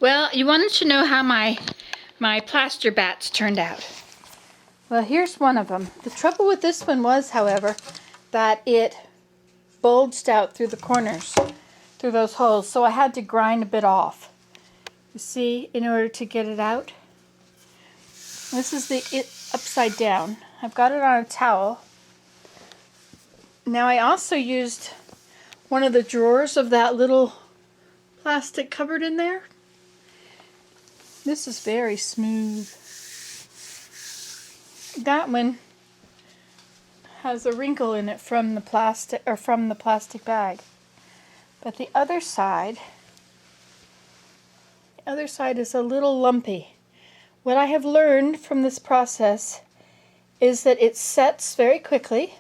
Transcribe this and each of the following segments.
Well, you wanted to know how my plaster bats turned out. Well, here's one of them. The trouble with this one was, however, that it bulged out through the corners, through those holes, so I had to grind a bit off. You see, in order to get it out. This is it upside down. I've got it on a towel. Now I also used one of the drawers of that little plastic cupboard in there. This is very smooth. That one has a wrinkle in it from the plastic bag. But the other side is a little lumpy. What I have learned from this process is that it sets very quickly.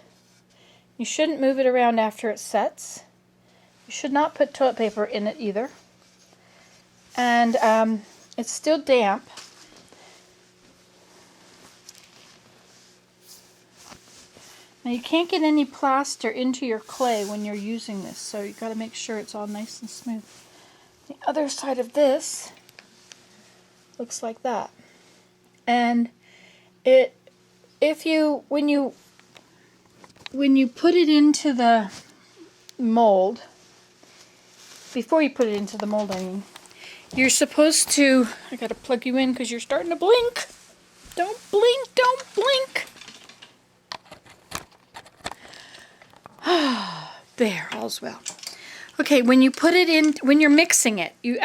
You shouldn't move it around after it sets. You should not put toilet paper in it either. And it's still damp. Now you can't get any plaster into your clay when you're using this, so you've got to make sure it's all nice and smooth. The other side of this looks like that. And when you put it into the mold, before you put it into the mold, I mean, you're supposed to, I gotta plug you in because you're starting to blink. Don't blink, don't blink. There, all's well. Okay, when you put it in, when you're mixing it, you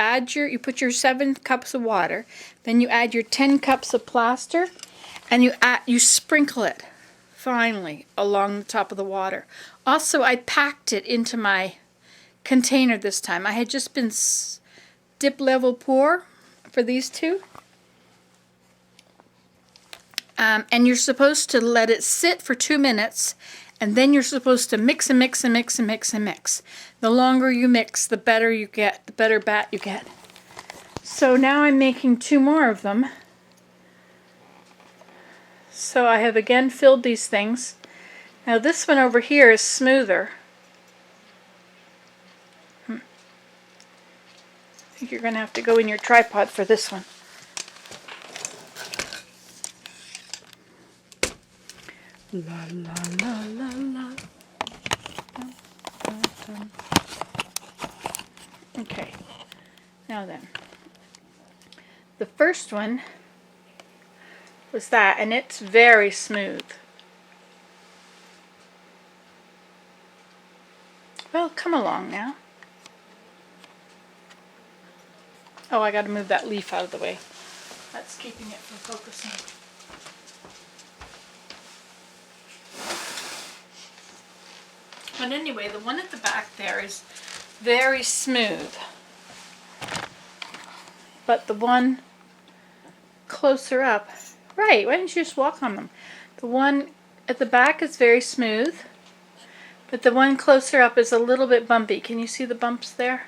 put your 7 cups of water, then you add your 10 cups of plaster, and you sprinkle it finely along the top of the water. Also, I packed it into my container this time. I had just been dip level pour for these two. And you're supposed to let it sit for 2 minutes, and then you're supposed to mix and mix and mix and mix and mix. The longer you mix, the better you get, the better bat you get. So now I'm making 2 more of them. So I have again filled these things. Now this one over here is smoother. I think you're going to have to go in your tripod for this one. La la la la la. Dun, dun, dun. Okay, now then. The first one was that, and it's very smooth. Well, come along now. Oh, I got to move that leaf out of the way. That's keeping it from focusing. But anyway, the one at the back there is very smooth. But the one closer up, right, why don't you just walk on them? The one at the back is very smooth, but the one closer up is a little bit bumpy. Can you see the bumps there?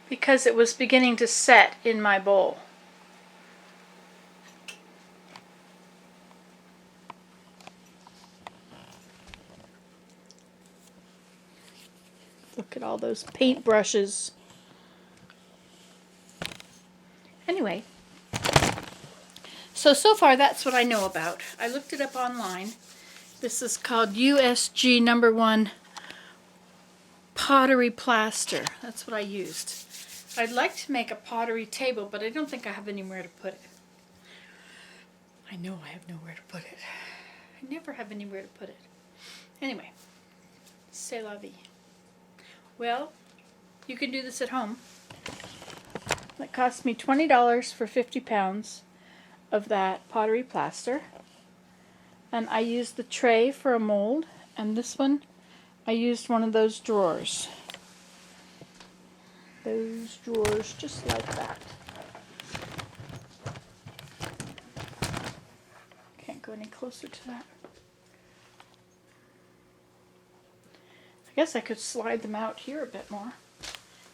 Because it was beginning to set in my bowl. Look at all those paint brushes. Anyway, so far that's what I know about. I looked it up online. This is called USG #1 Pottery Plaster. That's what I used. I'd like to make a pottery table, but I don't think I have anywhere to put it. I know I have nowhere to put it. I never have anywhere to put it. Anyway, c'est la vie. Well, you can do this at home. It cost me $20 for 50 pounds of that pottery plaster. And I used the tray for a mold, and this one I used one of those drawers. Those drawers just like that. Can't go any closer to that. I guess I could slide them out here a bit more,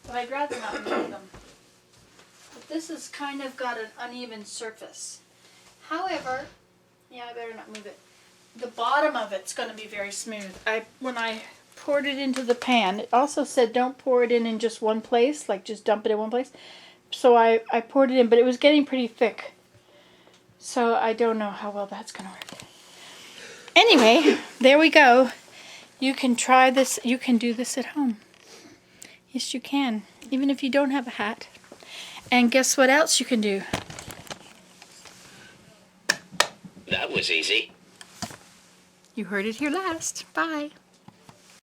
but I'd rather not move them. But this has kind of got an uneven surface. However, yeah, I better not move it. The bottom of it's going to be very smooth. When I poured it into the pan. It also said don't pour it in just one place, like just dump it in one place. So I poured it in, but it was getting pretty thick. So I don't know how well that's going to work. Anyway, there we go. You can try this. You can do this at home. Yes, you can. Even if you don't have a hat. And guess what else you can do? That was easy. You heard it here last. Bye.